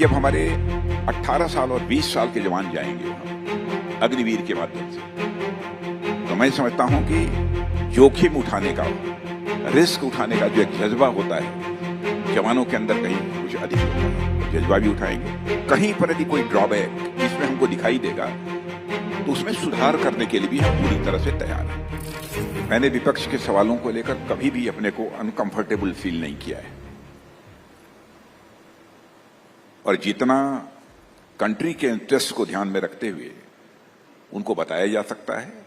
जब हमारे 18 साल और 20 साल के जवान जाएंगे वहां अग्निवीर के माध्यम से, तो मैं समझता हूं कि जोखिम उठाने का, रिस्क उठाने का जो एक जज्बा होता है जवानों के अंदर कहीं कुछ अधिक होता है, जज्बा भी उठाएंगे। कहीं पर यदि कोई ड्रॉबैक इसमें हमको दिखाई देगा तो उसमें सुधार करने के लिए भी हम पूरी तरह से तैयार हैं। मैंने विपक्ष के सवालों को लेकर कभी भी अपने को अनकंफर्टेबल फील नहीं किया है, और जितना कंट्री के इंटरेस्ट को ध्यान में रखते हुए उनको बताया जा सकता है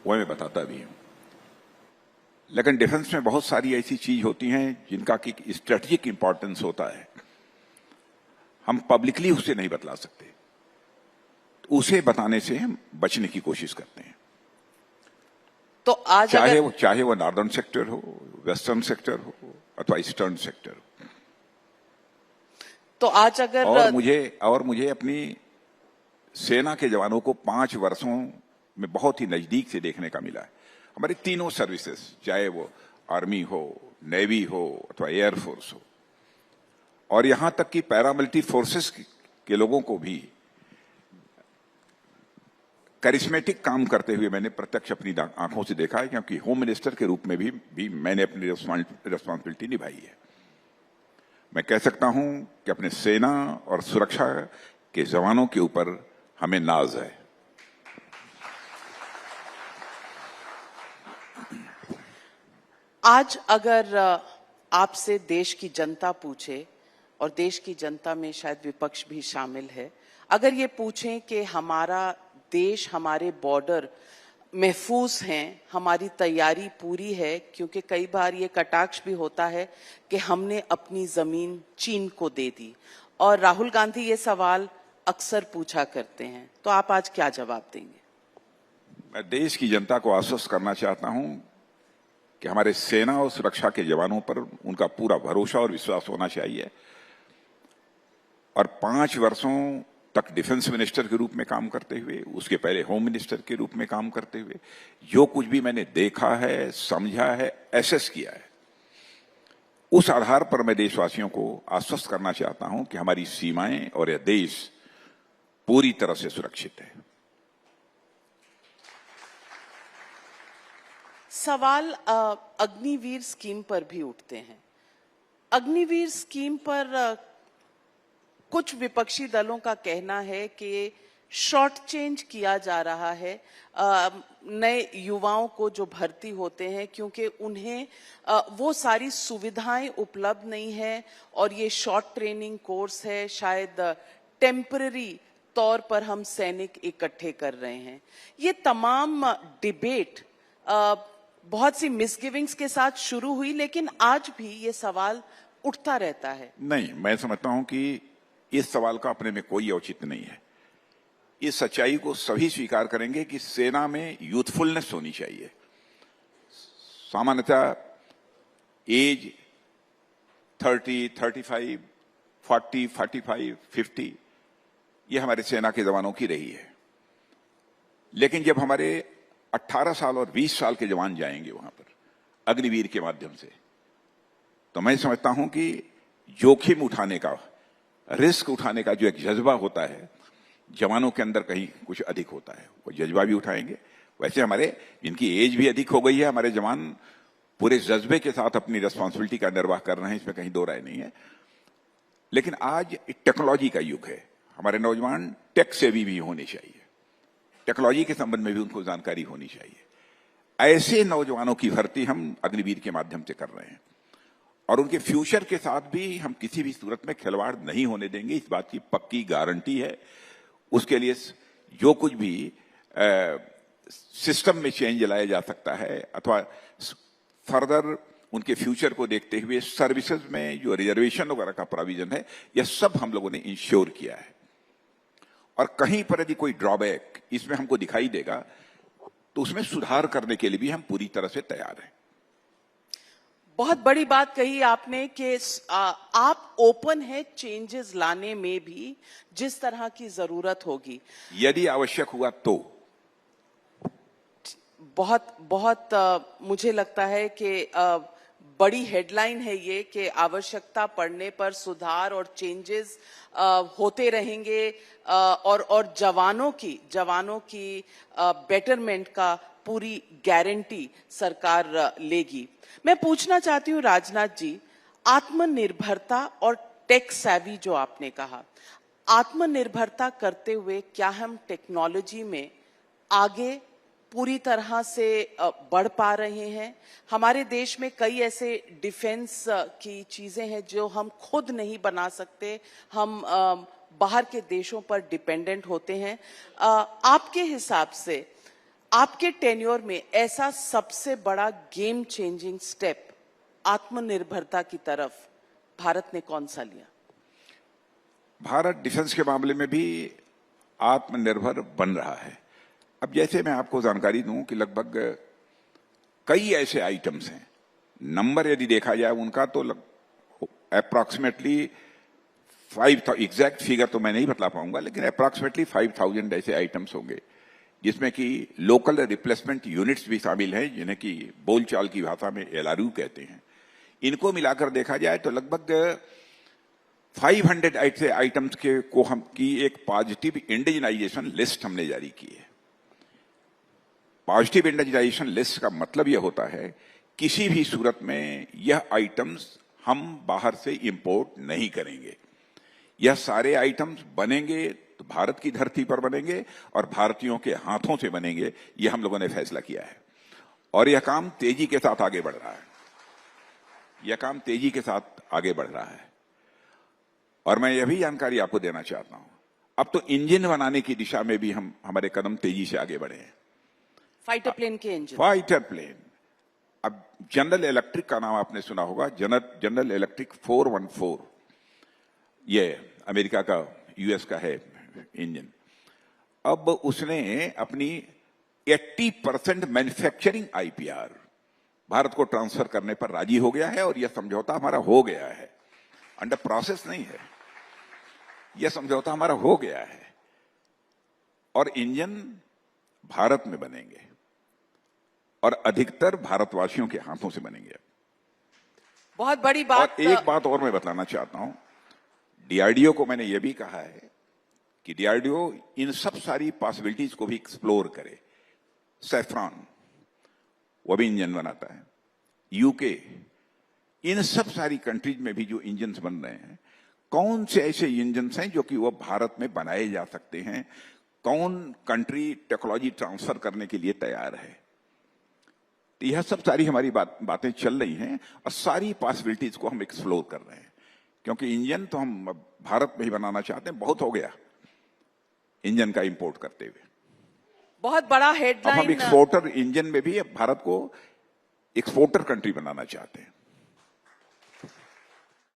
वो मैं बताता भी हूं। लेकिन डिफेंस में बहुत सारी ऐसी चीज होती हैं जिनका कि स्ट्रेटेजिक इंपॉर्टेंस होता है, हम पब्लिकली उसे नहीं बतला सकते, उसे बताने से हम बचने की कोशिश करते हैं। तो आज चाहे वो नॉर्दर्न सेक्टर हो, वेस्टर्न सेक्टर हो अथवा ईस्टर्न सेक्टर हो। तो आज अगर और मुझे अपनी सेना के जवानों को 5 वर्षों में बहुत ही नजदीक से देखने का मिला है। हमारी तीनों सर्विसेज, चाहे वो आर्मी हो, नेवी हो अथवा एयरफोर्स हो, और यहां तक कि पैरामिलिट्री फोर्सेस के लोगों को भी करिश्मेटिक काम करते हुए मैंने प्रत्यक्ष अपनी आंखों से देखा है, क्योंकि होम मिनिस्टर के रूप में भी मैंने अपनी रिस्पॉन्सिबिलिटी निभाई है। मैं कह सकता हूं कि अपने सेना और सुरक्षा के जवानों के ऊपर हमें नाज है। आज अगर आपसे देश की जनता पूछे, और देश की जनता में शायद विपक्ष भी शामिल है, अगर ये पूछें कि हमारा देश, हमारे बॉर्डर महफूज हैं, हमारी तैयारी पूरी है, क्योंकि कई बार ये कटाक्ष भी होता है कि हमने अपनी जमीन चीन को दे दी, और राहुल गांधी ये सवाल अक्सर पूछा करते हैं, तो आप आज क्या जवाब देंगे? मैं देश की जनता को आश्वस्त करना चाहता हूं कि हमारे सेना और सुरक्षा के जवानों पर उनका पूरा भरोसा और विश्वास होना चाहिए, और 5 वर्षों तक डिफेंस मिनिस्टर के रूप में काम करते हुए, उसके पहले होम मिनिस्टर के रूप में काम करते हुए, जो कुछ भी मैंने देखा है, समझा है, एसेस किया है, उस आधार पर मैं देशवासियों को आश्वस्त करना चाहता हूं कि हमारी सीमाएं और यह देश पूरी तरह से सुरक्षित है। सवाल अग्निवीर स्कीम पर भी उठते हैं। अग्निवीर स्कीम पर कुछ विपक्षी दलों का कहना है कि शॉर्ट चेंज किया जा रहा है नए युवाओं को जो भर्ती होते हैं, क्योंकि उन्हें वो सारी सुविधाएं उपलब्ध नहीं है, और ये शॉर्ट ट्रेनिंग कोर्स है, शायद टेम्पररी तौर पर हम सैनिक इकट्ठे कर रहे हैं। ये तमाम डिबेट बहुत सी मिसगिविंग्स के साथ शुरू हुई, लेकिन आज भी ये सवाल उठता रहता है। नहीं, मैं समझता हूं कि इस सवाल का अपने में कोई औचित्य नहीं है। इस सच्चाई को सभी स्वीकार करेंगे कि सेना में यूथफुलनेस होनी चाहिए। सामान्यतः एज 30, 35, 40, 45, 50 ये हमारे सेना के जवानों की रही है। लेकिन जब हमारे 18 साल और 20 साल के जवान जाएंगे वहां पर अग्निवीर के माध्यम से, तो मैं समझता हूं कि जोखिम उठाने का, रिस्क उठाने का जो एक जज्बा होता है जवानों के अंदर कहीं कुछ अधिक होता है, वो जज्बा भी उठाएंगे। वैसे हमारे जिनकी एज भी अधिक हो गई है, हमारे जवान पूरे जज्बे के साथ अपनी रिस्पॉन्सिबिलिटी का निर्वाह कर रहे हैं, इसमें कहीं दो राय नहीं है। लेकिन आज टेक्नोलॉजी का युग है, हमारे नौजवान टेक सेवी भी होने चाहिए, टेक्नोलॉजी के संबंध में भी उनको जानकारी होनी चाहिए। ऐसे नौजवानों की भर्ती हम अग्निवीर के माध्यम से कर रहे हैं, और उनके फ्यूचर के साथ भी हम किसी भी सूरत में खिलवाड़ नहीं होने देंगे, इस बात की पक्की गारंटी है। उसके लिए जो कुछ भी सिस्टम में चेंज लाया जा सकता है, अथवा फर्दर उनके फ्यूचर को देखते हुए सर्विसेज में जो रिजर्वेशन वगैरह का प्रोविजन है, यह सब हम लोगों ने इंश्योर किया है। और कहीं पर यदि कोई ड्रॉबैक इसमें हमको दिखाई देगा तो उसमें सुधार करने के लिए भी हम पूरी तरह से तैयार हैं। बहुत बड़ी बात कही आपने कि आप ओपन है चेंजेस लाने में भी, जिस तरह की जरूरत होगी, यदि आवश्यक हुआ तो। बहुत मुझे लगता है कि बड़ी हेडलाइन है ये कि आवश्यकता पड़ने पर सुधार और चेंजेस होते रहेंगे और जवानों की बेटरमेंट का पूरी गारंटी सरकार लेगी। मैं पूछना चाहती हूँ राजनाथ जी, आत्मनिर्भरता और टेक सैवी जो आपने कहा, आत्मनिर्भरता करते हुए क्या हम टेक्नोलॉजी में आगे पूरी तरह से बढ़ पा रहे हैं? हमारे देश में कई ऐसे डिफेंस की चीजें हैं जो हम खुद नहीं बना सकते, हम बाहर के देशों पर डिपेंडेंट होते हैं। आपके हिसाब से आपके टेन्योर में ऐसा सबसे बड़ा गेम चेंजिंग स्टेप आत्मनिर्भरता की तरफ भारत ने कौन सा लिया? भारत डिफेंस के मामले में भी आत्मनिर्भर बन रहा है। अब जैसे मैं आपको जानकारी दूं कि लगभग कई ऐसे आइटम्स हैं, नंबर यदि देखा जाए उनका तो अप्रॉक्सीमेटली 5,000, एग्जैक्ट फिगर तो मैं नहीं बता पाऊंगा, लेकिन अप्रॉक्सीमेटली 5,000 ऐसे आइटम्स होंगे, जिसमें कि लोकल रिप्लेसमेंट यूनिट्स भी शामिल हैं, जिन्हें कि बोलचाल की भाषा में LRU कहते हैं। इनको मिलाकर देखा जाए तो लगभग 500 ऐसे आइटम्स को हम की एक पॉजिटिव इंडिजनाइजेशन लिस्ट हमने जारी की है। पॉजिटिव इंडिजनाइजेशन लिस्ट का मतलब यह होता है किसी भी सूरत में यह आइटम्स हम बाहर से इंपोर्ट नहीं करेंगे। यह सारे आइटम्स बनेंगे तो भारत की धरती पर बनेंगे और भारतीयों के हाथों से बनेंगे, यह हम लोगों ने फैसला किया है। और यह काम तेजी के साथ आगे बढ़ रहा है, यह काम तेजी के साथ आगे बढ़ रहा है। और मैं यह भी जानकारी आपको देना चाहता हूं, अब तो इंजन बनाने की दिशा में भी हमारे कदम तेजी से आगे बढ़े हैं। फाइटर प्लेन के इंजन, फाइटर प्लेन। अब जनरल इलेक्ट्रिक का नाम आपने सुना होगा, जनरल इलेक्ट्रिक 414, ये अमेरिका का, US का है इंजन। अब उसने अपनी 80% मैन्युफैक्चरिंग IPR भारत को ट्रांसफर करने पर राजी हो गया है, और यह समझौता हमारा हो गया है, अंडर प्रोसेस नहीं है, यह समझौता हमारा हो गया है। और इंजन भारत में बनेंगे और अधिकतर भारतवासियों के हाथों से बनेंगे। बहुत बड़ी बात। और एक बात और मैं बताना चाहता हूं, DRDO को मैंने यह भी कहा है कि DRDO इन सब सारी पॉसिबिलिटीज को भी एक्सप्लोर करे। सैफ्रॉन, वो भी इंजन बनाता है, UK, इन सब सारी कंट्रीज में भी जो इंजन बन रहे हैं, कौन से ऐसे इंजन हैं जो कि वो भारत में बनाए जा सकते हैं, कौन कंट्री टेक्नोलॉजी ट्रांसफर करने के लिए तैयार है। तो यह सब सारी हमारी बातें चल रही हैं और सारी पॉसिबिलिटीज को हम एक्सप्लोर कर रहे हैं, क्योंकि इंजन तो हम भारत में ही बनाना चाहते हैं, बहुत हो गया इंजन का इंपोर्ट करते हुए। बहुत बड़ा हेडलाइन। अब हम एक्सपोर्टर, इंजन में भी भारत को एक्सपोर्टर कंट्री बनाना चाहते हैं।